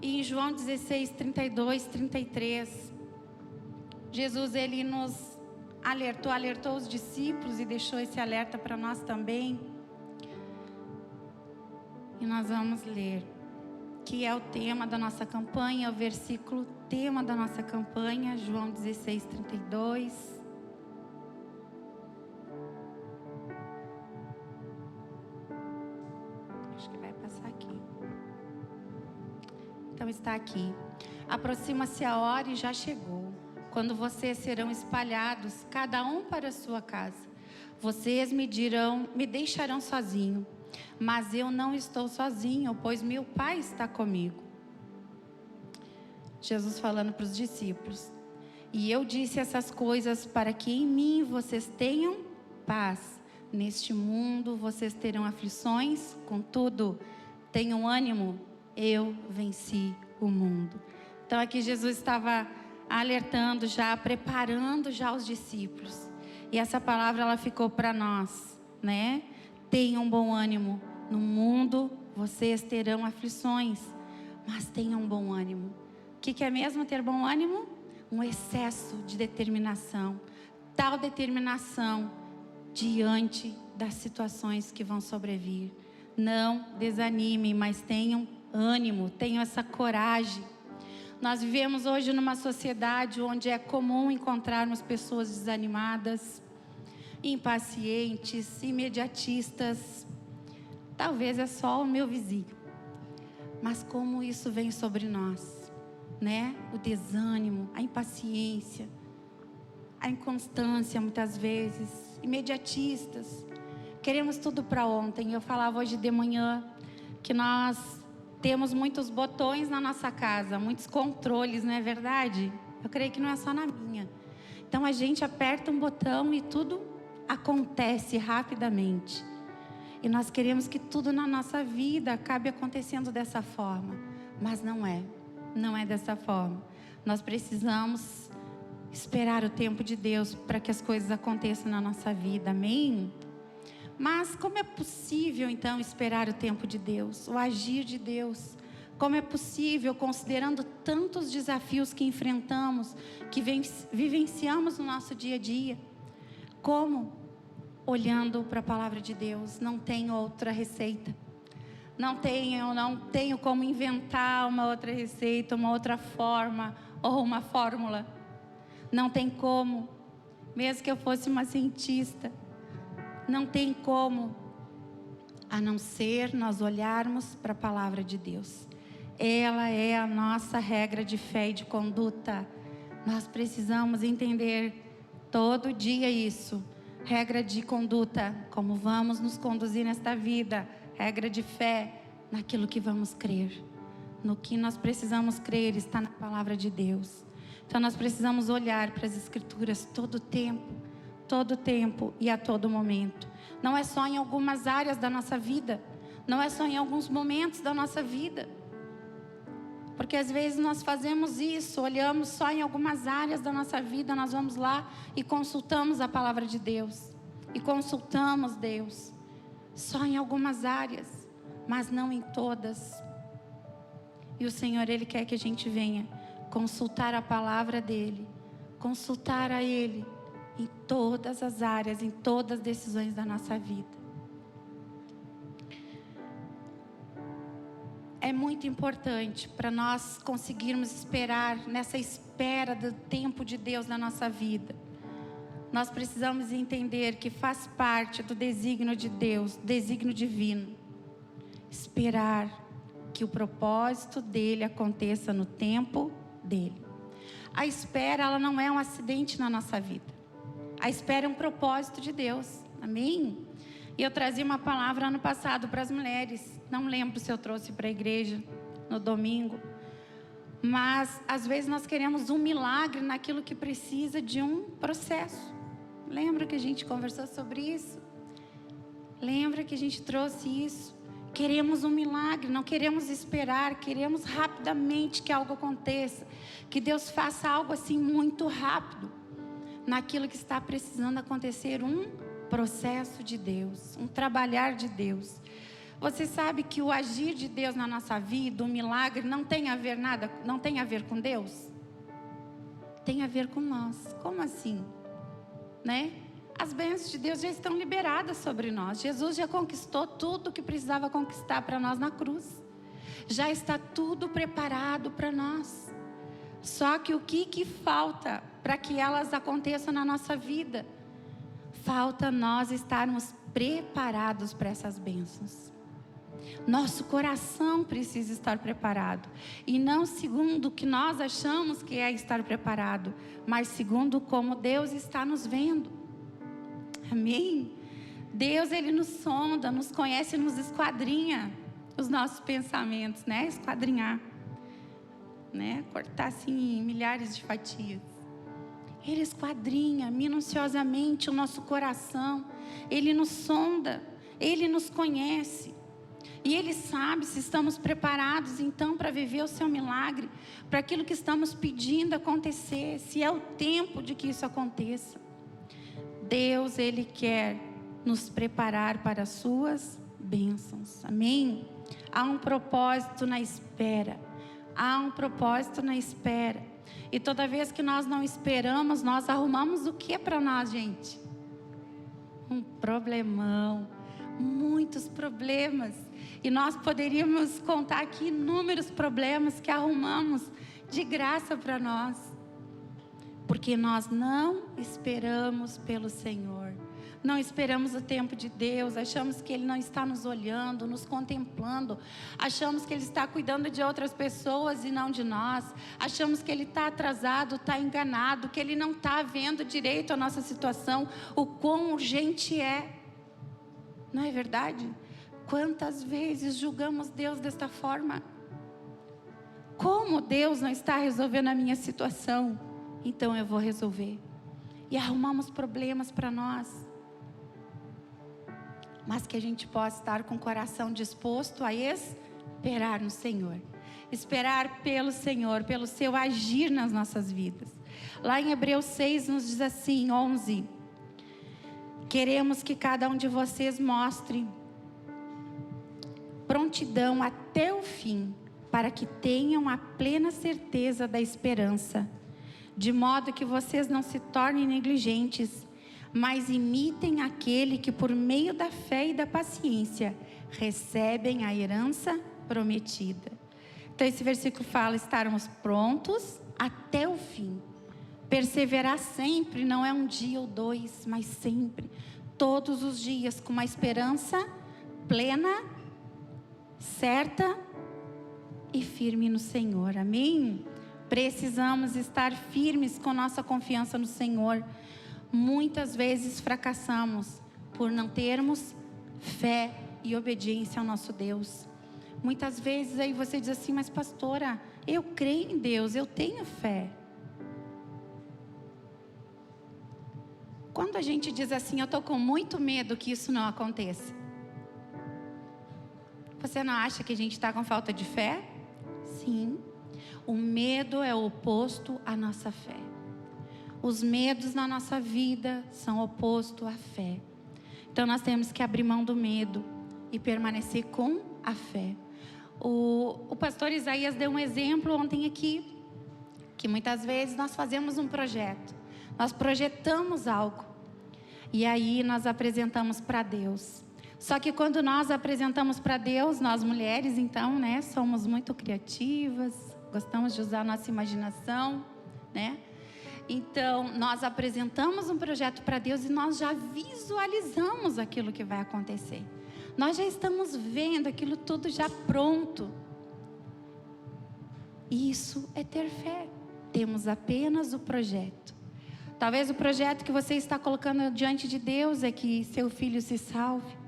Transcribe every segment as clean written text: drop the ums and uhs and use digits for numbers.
E em João 16, 32, 33, Jesus, ele nos alertou os discípulos e deixou esse alerta para nós também. E nós vamos ler, que é o tema da nossa campanha, o versículo tema da nossa campanha, João 16, 32. Acho que vai passar aqui. Então está aqui. Aproxima-se a hora e já chegou, quando vocês serão espalhados, cada um para a sua casa. Vocês me deixarão sozinho, mas eu não estou sozinho, pois meu Pai está comigo. Jesus falando para os discípulos. E eu disse essas coisas para que em mim vocês tenham paz. Neste mundo vocês terão aflições, contudo, tenham ânimo, eu venci o mundo. Então aqui Jesus estava alertando já, preparando já os discípulos. E essa palavra ela ficou para nós, né? Tenham bom ânimo. No mundo vocês terão aflições, mas tenham bom ânimo. O que é mesmo ter bom ânimo? Um excesso de determinação. Tal determinação diante das situações que vão sobrevir. Não desanimem, mas tenham ânimo, tenham essa coragem. Nós vivemos hoje numa sociedade onde é comum encontrarmos pessoas desanimadas, impacientes, imediatistas. Talvez é só o meu vizinho. Mas como isso vem sobre nós, né? O desânimo, a impaciência, a inconstância muitas vezes, imediatistas. Queremos tudo para ontem. Eu falava hoje de manhã que nós temos muitos botões na nossa casa, muitos controles, não é verdade? Eu creio que não é só na minha. Então a gente aperta um botão e tudo acontece rapidamente. E nós queremos que tudo na nossa vida acabe acontecendo dessa forma. Mas não é. Não é dessa forma. Nós precisamos esperar o tempo de Deus para que as coisas aconteçam na nossa vida. Amém? Mas como é possível então esperar o tempo de Deus, o agir de Deus? Como é possível, considerando tantos desafios que enfrentamos, que vivenciamos no nosso dia a dia? Como? Olhando para a palavra de Deus. Não tem outra receita. Não tenho como inventar uma outra receita, uma outra forma ou uma fórmula. Não tem como. Mesmo que eu fosse uma cientista, não tem como, a não ser nós olharmos para a palavra de Deus. Ela é a nossa regra de fé e de conduta. Nós precisamos entender todo dia isso. Regra de conduta, como vamos nos conduzir nesta vida. Regra de fé, naquilo que vamos crer. No que nós precisamos crer está na palavra de Deus. Então nós precisamos olhar para as Escrituras todo tempo e a todo momento. Não é só em algumas áreas da nossa vida, não é só em alguns momentos da nossa vida, porque às vezes nós fazemos isso, olhamos só em algumas áreas da nossa vida, nós vamos lá e consultamos a palavra de Deus, e consultamos Deus, só em algumas áreas, mas não em todas. E o Senhor, Ele quer que a gente venha consultar a palavra dEle, consultar a Ele, em todas as áreas, em todas as decisões da nossa vida. É muito importante para nós conseguirmos esperar, nessa espera do tempo de Deus na nossa vida. Nós precisamos entender que faz parte do desígnio de Deus, desígnio divino, esperar que o propósito dEle aconteça no tempo dEle. A espera, ela não é um acidente na nossa vida. A espera é um propósito de Deus. Amém? E eu trazia uma palavra ano passado para as mulheres. Não lembro se eu trouxe para a igreja no domingo. Mas às vezes nós queremos um milagre naquilo que precisa de um processo. Lembra que a gente conversou sobre isso? Lembra que a gente trouxe isso? Queremos um milagre, não queremos esperar, queremos rapidamente que algo aconteça. Que Deus faça algo assim muito rápido. Naquilo que está precisando acontecer, um processo de Deus, um trabalhar de Deus. Você sabe que o agir de Deus na nossa vida, o milagre, não tem a ver com Deus? Tem a ver com nós. Como assim? Né? As bênçãos de Deus já estão liberadas sobre nós. Jesus já conquistou tudo que precisava conquistar para nós na cruz. Já está tudo preparado para nós. Só que o que falta para que elas aconteçam na nossa vida? Falta nós estarmos preparados para essas bênçãos. Nosso coração precisa estar preparado. E não segundo o que nós achamos que é estar preparado, mas segundo como Deus está nos vendo. Amém? Deus, Ele nos sonda, nos conhece, nos esquadrinha os nossos pensamentos, né? Esquadrinhar, né? Cortar assim em milhares de fatias. Ele esquadrinha minuciosamente o nosso coração. Ele nos sonda, Ele nos conhece. E Ele sabe se estamos preparados então para viver o seu milagre, para aquilo que estamos pedindo acontecer, se é o tempo de que isso aconteça. Deus, Ele quer nos preparar para as suas bênçãos. Amém? Há um propósito na espera. Há um propósito na espera. E toda vez que nós não esperamos, nós arrumamos o que para nós, gente? Um problemão. Muitos problemas. E nós poderíamos contar aqui inúmeros problemas que arrumamos de graça para nós. Porque nós não esperamos pelo Senhor. Não esperamos o tempo de Deus. Achamos que Ele não está nos olhando, nos contemplando. Achamos que Ele está cuidando de outras pessoas e não de nós. Achamos que Ele está atrasado, está enganado, que Ele não está vendo direito a nossa situação, o quão urgente é. Não é verdade? Quantas vezes julgamos Deus desta forma? Como Deus não está resolvendo a minha situação? Então eu vou resolver. E arrumamos problemas para nós. Mas que a gente possa estar com o coração disposto a esperar no Senhor. Esperar pelo Senhor, pelo seu agir nas nossas vidas. Lá em Hebreus 6 nos diz assim, 11. Queremos que cada um de vocês mostre prontidão até o fim, para que tenham a plena certeza da esperança, de modo que vocês não se tornem negligentes, mas imitem aquele que por meio da fé e da paciência recebem a herança prometida. Então esse versículo fala estarmos prontos até o fim. Perseverar sempre, não é um dia ou dois, mas sempre, todos os dias, com uma esperança plena, certa e firme no Senhor. Amém? Precisamos estar firmes com nossa confiança no Senhor. Muitas vezes fracassamos por não termos fé e obediência ao nosso Deus. Muitas vezes aí você diz assim, mas pastora, eu creio em Deus, eu tenho fé. Quando a gente diz assim, eu estou com muito medo que isso não aconteça. Você não acha que a gente está com falta de fé? Sim. O medo é o oposto à nossa fé. Os medos na nossa vida são oposto à fé. Então nós temos que abrir mão do medo e permanecer com a fé. O pastor Isaías deu um exemplo ontem aqui, que muitas vezes nós fazemos um projeto, nós projetamos algo e aí nós apresentamos para Deus. Só que quando nós apresentamos para Deus, nós mulheres então, né, somos muito criativas, gostamos de usar a nossa imaginação, né? Então, nós apresentamos um projeto para Deus e nós já visualizamos aquilo que vai acontecer. Nós já estamos vendo aquilo tudo já pronto. Isso é ter fé. Temos apenas o projeto. Talvez o projeto que você está colocando diante de Deus é que seu filho se salve.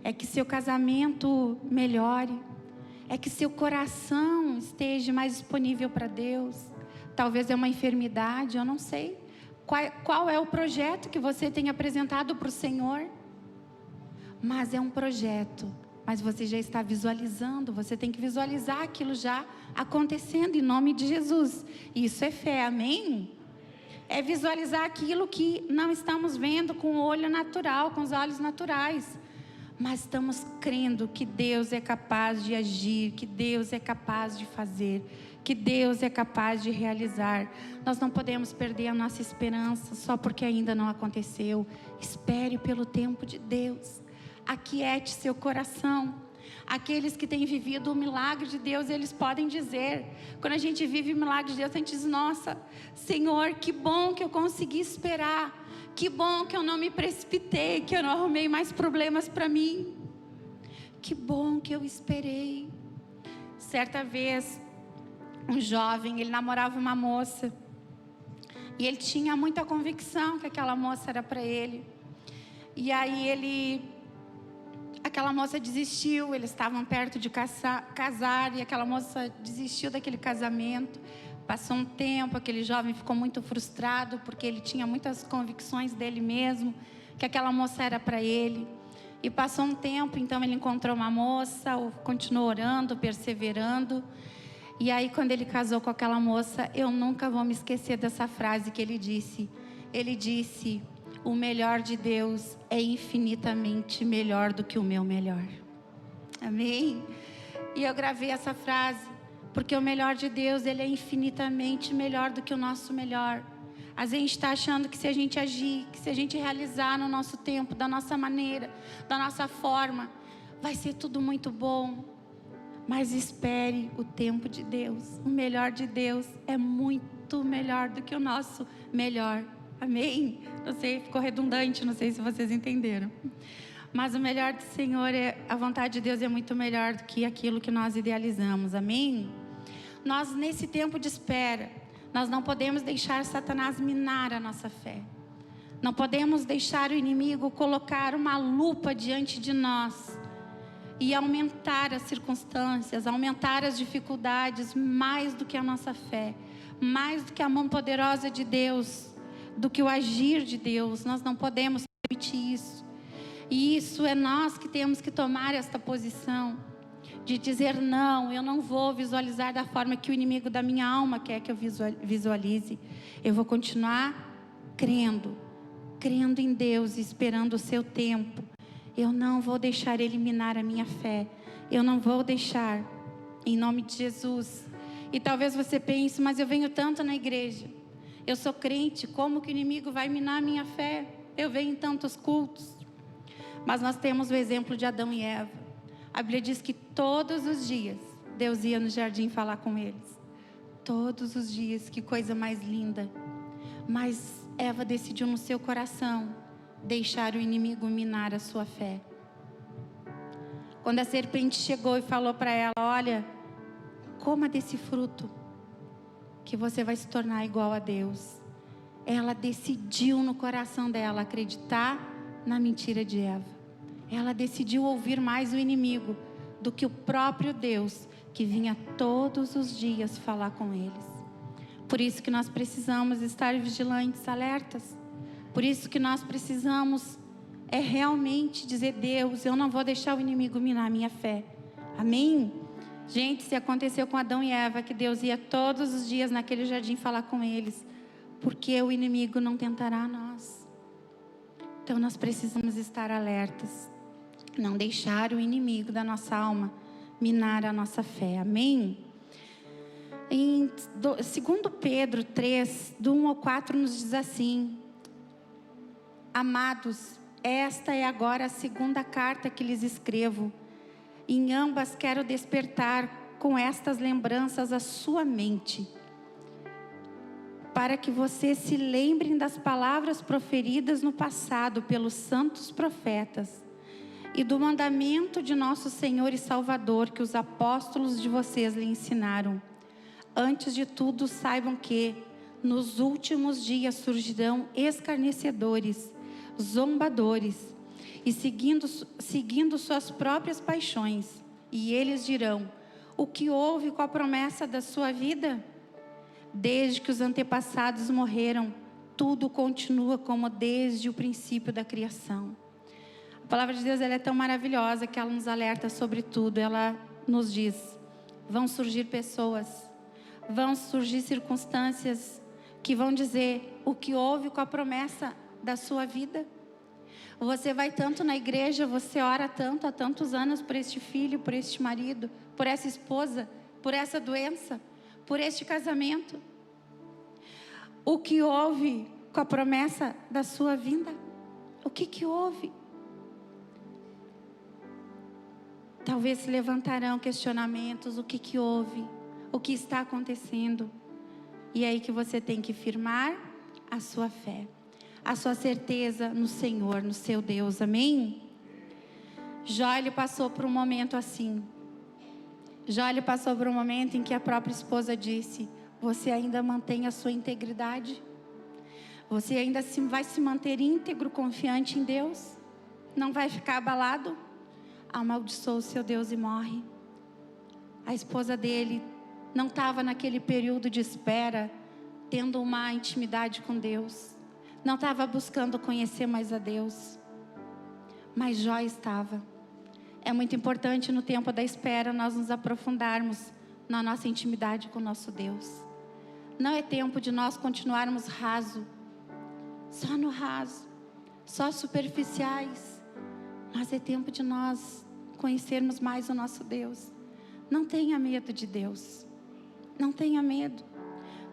É que seu casamento melhore. É que seu coração esteja mais disponível para Deus. Talvez é uma enfermidade, eu não sei. Qual é o projeto que você tem apresentado para o Senhor? Mas é um projeto. Mas você já está visualizando. Você tem que visualizar aquilo já acontecendo em nome de Jesus. Isso é fé, amém? É visualizar aquilo que não estamos vendo com o olho natural, com os olhos naturais. mas estamos crendo que Deus é capaz de agir, que Deus é capaz de fazer, que Deus é capaz de realizar. Nós não podemos perder a nossa esperança só porque ainda não aconteceu. Espere pelo tempo de Deus. Aquiete seu coração. Aqueles que têm vivido o milagre de Deus, eles podem dizer, quando a gente vive o milagre de Deus, a gente diz: nossa, Senhor, que bom que eu consegui esperar, que bom que eu não me precipitei, que eu não arrumei mais problemas para mim, que bom que eu esperei. Certa vez, um jovem, ele namorava uma moça, e ele tinha muita convicção que aquela moça era para ele. E aí aquela moça desistiu, eles estavam perto de casar, e aquela moça desistiu daquele casamento. Passou um tempo, aquele jovem ficou muito frustrado, porque ele tinha muitas convicções dele mesmo, que aquela moça era para ele. E passou um tempo, então ele encontrou uma moça, continuou orando, perseverando. E aí, quando ele casou com aquela moça, eu nunca vou me esquecer dessa frase que ele disse. Ele disse: o melhor de Deus é infinitamente melhor do que o meu melhor. Amém? E eu gravei essa frase, porque o melhor de Deus, ele é infinitamente melhor do que o nosso melhor. Às vezes a gente está achando que se a gente agir, que se a gente realizar no nosso tempo, da nossa maneira, da nossa forma, vai ser tudo muito bom. Mas espere o tempo de Deus. O melhor de Deus é muito melhor do que o nosso melhor. Amém? Não sei, ficou redundante, não sei se vocês entenderam. Mas o melhor do Senhor, a vontade de Deus é muito melhor do que aquilo que nós idealizamos. Amém? Nós, nesse tempo de espera, nós não podemos deixar Satanás minar a nossa fé. Não podemos deixar o inimigo colocar uma lupa diante de nós e aumentar as circunstâncias, aumentar as dificuldades mais do que a nossa fé, mais do que a mão poderosa de Deus, do que o agir de Deus. Nós não podemos permitir isso. E isso é nós que temos que tomar esta posição de dizer: não, eu não vou visualizar da forma que o inimigo da minha alma quer que eu visualize. Eu vou continuar crendo em Deus, esperando o seu tempo. Eu não vou deixar ele minar a minha fé. Eu não vou deixar, em nome de Jesus. E talvez você pense: mas eu venho tanto na igreja, eu sou crente, como que o inimigo vai minar a minha fé? Eu venho em tantos cultos. Mas nós temos o exemplo de Adão e Eva. A Bíblia diz que todos os dias Deus ia no jardim falar com eles. Todos os dias, que coisa mais linda. Mas Eva decidiu no seu coração deixar o inimigo minar a sua fé. Quando a serpente chegou e falou para ela: olha, coma desse fruto, que você vai se tornar igual a Deus. Ela decidiu no coração dela acreditar na mentira de Eva. Ela decidiu ouvir mais o inimigo do que o próprio Deus, que vinha todos os dias falar com eles. Por isso que nós precisamos estar vigilantes, alertas. Por isso que nós precisamos realmente dizer: Deus, eu não vou deixar o inimigo minar a minha fé. Amém? Gente, se aconteceu com Adão e Eva, que Deus ia todos os dias naquele jardim falar com eles, porque o inimigo não tentará a nós. Então nós precisamos estar alertas, não deixar o inimigo da nossa alma minar a nossa fé. Amém? Em 2 Pedro 3, do 1 ao 4, nos diz assim: amados, esta é agora a segunda carta que lhes escrevo. Em ambas quero despertar com estas lembranças a sua mente, para que vocês se lembrem das palavras proferidas no passado pelos santos profetas e do mandamento de nosso Senhor e Salvador que os apóstolos de vocês lhe ensinaram. Antes de tudo, saibam que nos últimos dias surgirão escarnecedores, zombadores e seguindo suas próprias paixões. E eles dirão: o que houve com a promessa da sua vida? Desde que os antepassados morreram, tudo continua como desde o princípio da criação. A palavra de Deus, ela é tão maravilhosa que ela nos alerta sobre tudo. Ela nos diz: vão surgir pessoas, vão surgir circunstâncias que vão dizer: o que houve com a promessa da sua vida? Você vai tanto na igreja, você ora tanto há tantos anos por este filho, por este marido, por essa esposa, por essa doença, por este casamento. O que houve com a promessa da sua vinda? O que houve? Talvez se levantarão questionamentos. O que houve? O que está acontecendo? E é aí que você tem que firmar a sua fé, a sua certeza no Senhor, no seu Deus, amém? Jó, ele passou por um momento assim. Jó, ele passou por um momento em que a própria esposa disse: você ainda mantém a sua integridade? Você ainda vai se manter íntegro, confiante em Deus? Não vai ficar abalado? Amaldiçoa o seu Deus e morre. A esposa dele não estava naquele período de espera, tendo uma intimidade com Deus. Não estava buscando conhecer mais a Deus. Mas Jó estava. É muito importante no tempo da espera nós nos aprofundarmos na nossa intimidade com o nosso Deus. Não é tempo de nós continuarmos raso, só no raso, só superficiais. Mas é tempo de nós conhecermos mais o nosso Deus. Não tenha medo de Deus. Não tenha medo.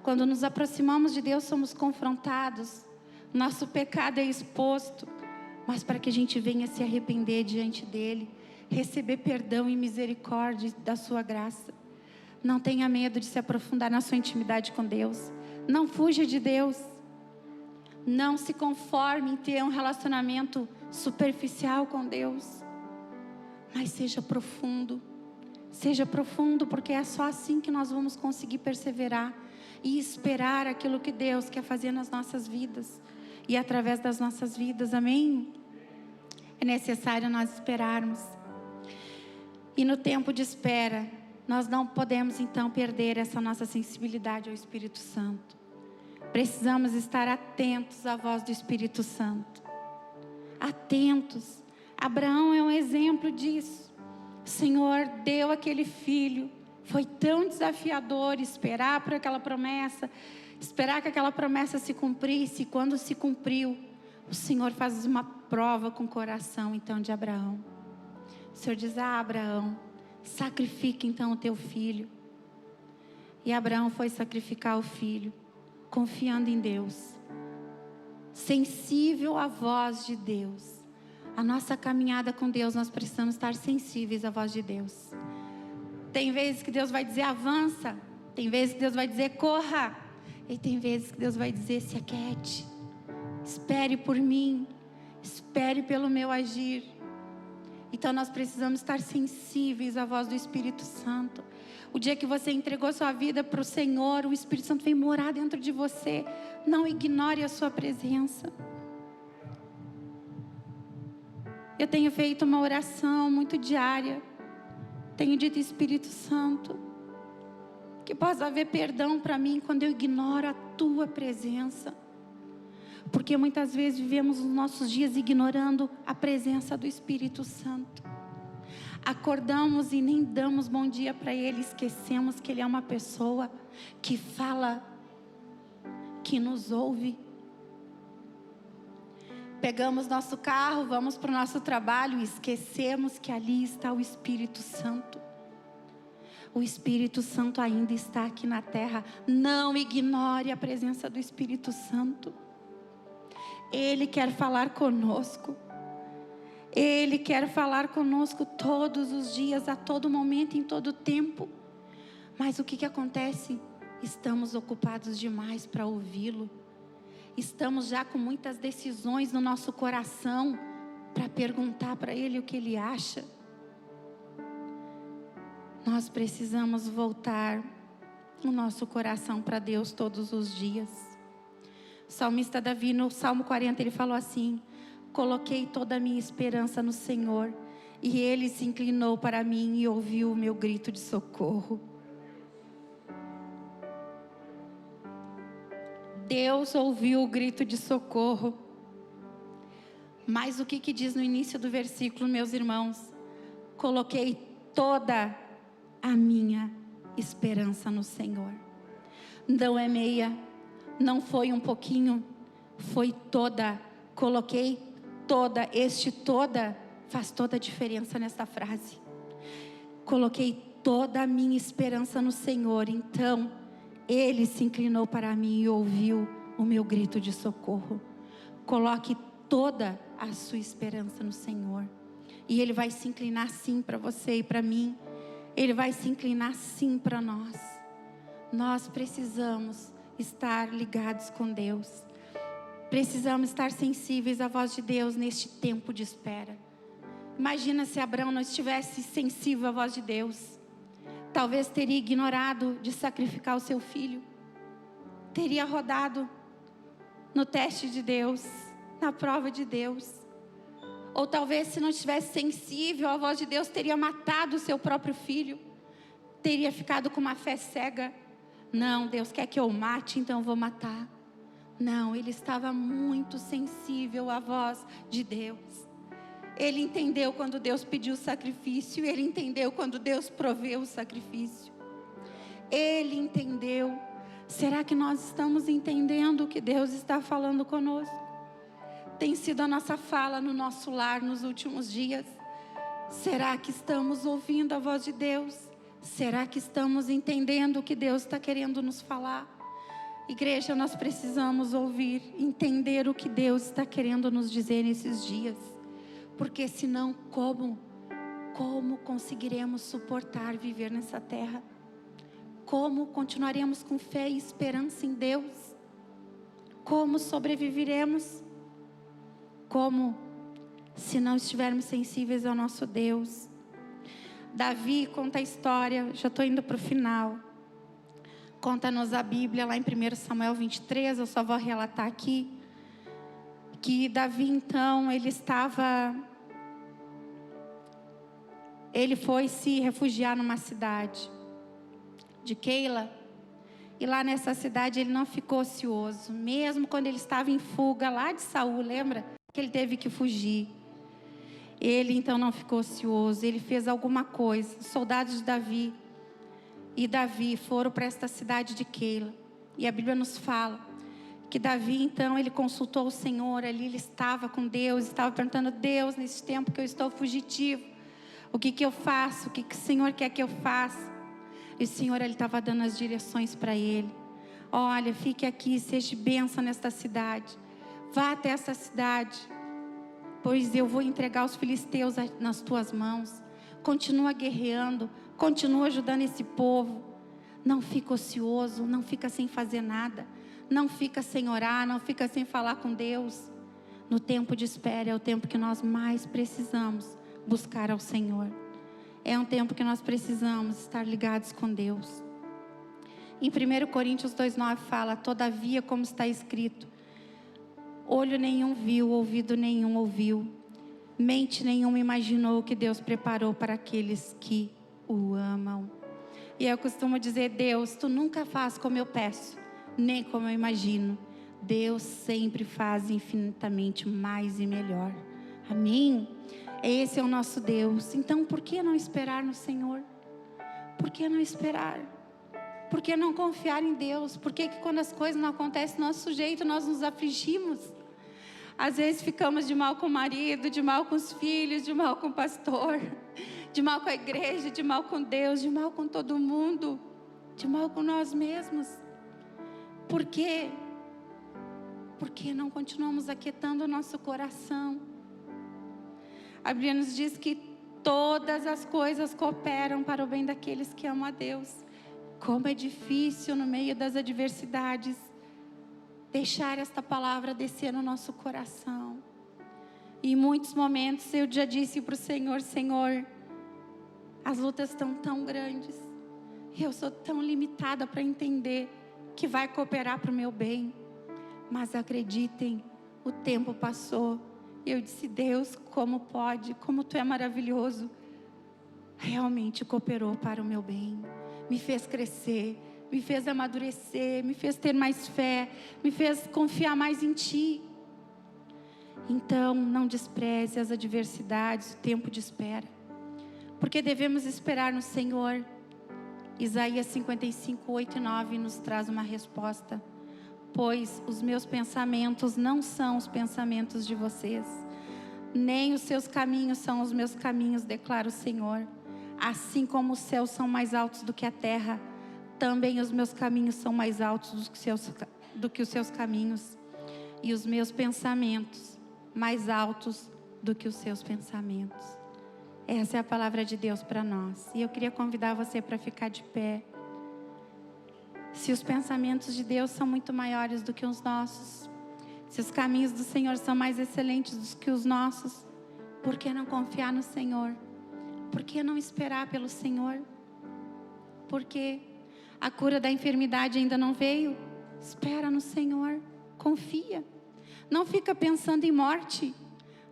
Quando nos aproximamos de Deus, somos confrontados. Nosso pecado é exposto. Mas para que a gente venha se arrepender diante dEle, receber perdão e misericórdia da sua graça. Não tenha medo de se aprofundar na sua intimidade com Deus. Não fuja de Deus. Não se conforme em ter um relacionamento superficial com Deus. Mas seja profundo. Seja profundo, porque é só assim que nós vamos conseguir perseverar e esperar aquilo que Deus quer fazer nas nossas vidas e através das nossas vidas, amém? É necessário nós esperarmos. E no tempo de espera, nós não podemos então perder essa nossa sensibilidade ao Espírito Santo. Precisamos estar atentos à voz do Espírito Santo. Atentos. Abraão é um exemplo disso. O Senhor deu aquele filho. Foi tão desafiador esperar por aquela promessa, esperar que aquela promessa se cumprisse. E quando se cumpriu, o Senhor faz uma prova com o coração então de Abraão. O Senhor diz: Abraão, sacrifica então o teu filho. E Abraão foi sacrificar o filho, confiando em Deus, sensível à voz de Deus. A nossa caminhada com Deus, nós precisamos estar sensíveis à voz de Deus. Tem vezes que Deus vai dizer avança, tem vezes que Deus vai dizer corra, e tem vezes que Deus vai dizer se aquiete, espere por mim, espere pelo meu agir. Então nós precisamos estar sensíveis à voz do Espírito Santo. O dia que você entregou sua vida para o Senhor, o Espírito Santo vem morar dentro de você. Não ignore a sua presença. Eu tenho feito uma oração muito diária. Tenho dito: Espírito Santo, que possa haver perdão para mim quando eu ignoro a tua presença. Porque muitas vezes vivemos os nossos dias ignorando a presença do Espírito Santo. Acordamos e nem damos bom dia para Ele. Esquecemos que Ele é uma pessoa que fala, que nos ouve. Pegamos nosso carro, vamos para o nosso trabalho e esquecemos que ali está o Espírito Santo. O Espírito Santo ainda está aqui na terra. Não ignore a presença do Espírito Santo. Ele quer falar conosco. Ele quer falar conosco todos os dias, a todo momento, em todo tempo. Mas o que acontece? Estamos ocupados demais para ouvi-lo. Estamos já com muitas decisões no nosso coração para perguntar para Ele o que Ele acha. Nós precisamos voltar o nosso coração para Deus todos os dias. O salmista Davi, no Salmo 40, ele falou assim: coloquei toda a minha esperança no Senhor, e Ele se inclinou para mim e ouviu o meu grito de socorro. Deus ouviu o grito de socorro. Mas o que diz no início do versículo, meus irmãos? Coloquei toda a minha esperança no Senhor. Não é meia, não foi um pouquinho, foi toda. Coloquei toda faz toda a diferença nesta frase. Coloquei toda a minha esperança no Senhor, então Ele se inclinou para mim e ouviu o meu grito de socorro. Coloque toda a sua esperança no Senhor, e Ele vai se inclinar sim para você e para mim. Ele vai se inclinar sim para nós. Nós precisamos estar ligados com Deus. Precisamos estar sensíveis à voz de Deus neste tempo de espera. Imagina se Abraão não estivesse sensível à voz de Deus. Talvez teria ignorado de sacrificar o seu filho. Teria rodado no teste de Deus, na prova de Deus. Ou talvez, se não estivesse sensível à voz de Deus, teria matado o seu próprio filho. Teria ficado com uma fé cega. Não, Deus quer que eu mate, então eu vou matar. Não, ele estava muito sensível à voz de Deus. Ele entendeu quando Deus pediu o sacrifício. Ele entendeu quando Deus proveu o sacrifício. Ele entendeu. Será que nós estamos entendendo o que Deus está falando conosco? Tem sido a nossa fala no nosso lar nos últimos dias? Será que estamos ouvindo a voz de Deus? Será que estamos entendendo o que Deus está querendo nos falar? Igreja, nós precisamos ouvir, entender o que Deus está querendo nos dizer nesses dias. Porque senão, como conseguiremos suportar viver nessa terra? Como continuaremos com fé e esperança em Deus? Como sobreviveremos? Como se não estivermos sensíveis ao nosso Deus? Davi conta a história, já estou indo para o final. Conta-nos a Bíblia lá em 1 Samuel 23, eu só vou relatar aqui. Que Davi então, ele foi se refugiar numa cidade de Keila. E lá nessa cidade ele não ficou ocioso. Mesmo quando ele estava em fuga lá de Saul, lembra? Que ele teve que fugir. Ele então não ficou ocioso, ele fez alguma coisa. Os soldados de Davi e Davi foram para esta cidade de Keila. E a Bíblia nos fala que Davi então, ele consultou o Senhor ali, ele estava com Deus, estava perguntando: Deus, nesse tempo que eu estou fugitivo, o que eu faço? O que o Senhor quer que eu faça? E o Senhor, ele estava dando as direções para ele. Olha, fique aqui, seja bênção nesta cidade. Vá até essa cidade, pois eu vou entregar os filisteus nas tuas mãos. Continua guerreando, continua ajudando esse povo. Não fica ocioso, não fica sem fazer nada. Não fica sem orar, não fica sem falar com Deus. No tempo de espera é o tempo que nós mais precisamos buscar ao Senhor. É um tempo que nós precisamos estar ligados com Deus. Em 1 Coríntios 2,9 fala: todavia, como está escrito, olho nenhum viu, ouvido nenhum ouviu, mente nenhuma imaginou o que Deus preparou para aqueles que o amam. E eu costumo dizer: Deus, tu nunca faz como eu peço, nem como eu imagino. Deus sempre faz infinitamente mais e melhor. Amém? Esse é o nosso Deus. Então, por que não esperar no Senhor? Por que não esperar? Por que não confiar em Deus? Por que quando as coisas não acontecem do nosso jeito, nós nos afligimos? Às vezes ficamos de mal com o marido, de mal com os filhos, de mal com o pastor, de mal com a igreja, de mal com Deus, de mal com todo mundo, de mal com nós mesmos. Por quê? Porque não continuamos aquietando o nosso coração. A Bíblia nos diz que todas as coisas cooperam para o bem daqueles que amam a Deus. Como é difícil no meio das adversidades deixar esta palavra descer no nosso coração. E em muitos momentos eu já disse para o Senhor: Senhor, as lutas estão tão grandes, eu sou tão limitada para entender que vai cooperar para o meu bem. Mas acreditem, o tempo passou. E eu disse: Deus, como pode? Como tu é maravilhoso. Realmente cooperou para o meu bem. Me fez crescer, me fez amadurecer, me fez ter mais fé, me fez confiar mais em Ti. Então, não despreze as adversidades, o tempo de espera. Porque devemos esperar no Senhor. Isaías 55, 8 e 9 nos traz uma resposta. Pois os meus pensamentos não são os pensamentos de vocês, Nem os seus caminhos são os meus caminhos, declara o Senhor. Assim como os céus são mais altos do que a terra, também os meus caminhos são mais altos do que os seus caminhos, e os meus pensamentos mais altos do que os seus pensamentos. Essa é a palavra de Deus para nós. E eu queria convidar você para ficar de pé. Se os pensamentos de Deus são muito maiores do que os nossos, se os caminhos do Senhor são mais excelentes do que os nossos, por que não confiar no Senhor? Por que não esperar pelo Senhor? Porque a cura da enfermidade ainda não veio. Espera no Senhor, confia. Não fica pensando em morte.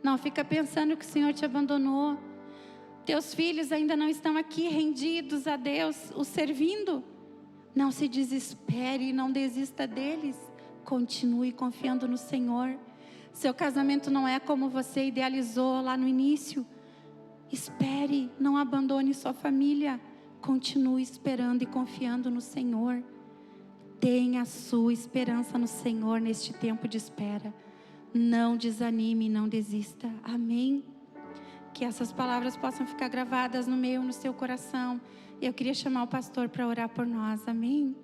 Não fica pensando que o Senhor te abandonou. Teus filhos ainda não estão aqui rendidos a Deus, o servindo. Não se desespere e não desista deles. Continue confiando no Senhor. Seu casamento não é como você idealizou lá no início. Espere, não abandone sua família. Continue esperando e confiando no Senhor. Tenha a sua esperança no Senhor neste tempo de espera. Não desanime, não desista. Amém? Que essas palavras possam ficar gravadas no seu coração. Eu queria chamar o pastor para orar por nós. Amém?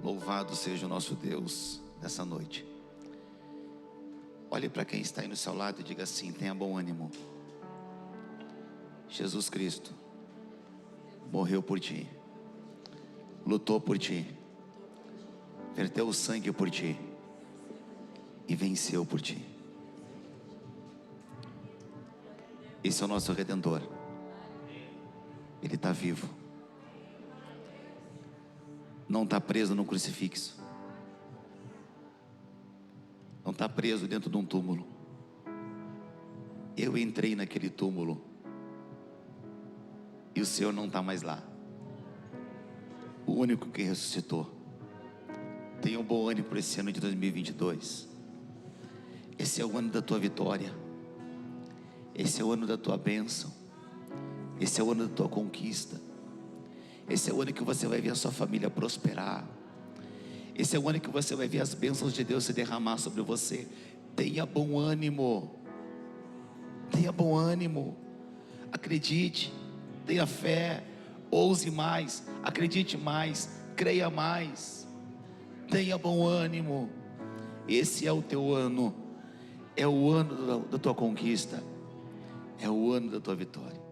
Louvado seja o nosso Deus nessa noite. Olhe para quem está aí no seu lado e diga assim: tenha bom ânimo. Jesus Cristo morreu por ti, lutou por ti, verteu o sangue por ti e venceu por ti. Esse é o nosso Redentor. Ele está vivo. Não está preso no crucifixo. Não está preso dentro de um túmulo. Eu entrei naquele túmulo e o Senhor não está mais lá. O único que ressuscitou. Tenha um bom ânimo por esse ano de 2022. Esse é o ano da tua vitória. Esse é o ano da tua bênção. Esse é o ano da tua conquista. Esse é o ano que você vai ver a sua família prosperar. Esse é o ano que você vai ver as bênçãos de Deus se derramar sobre você. Tenha bom ânimo. Tenha bom ânimo. Acredite. Tenha fé. Ouse mais. Acredite mais. Creia mais. Tenha bom ânimo. Esse é o teu ano. É o ano da tua conquista. É o ano da tua vitória.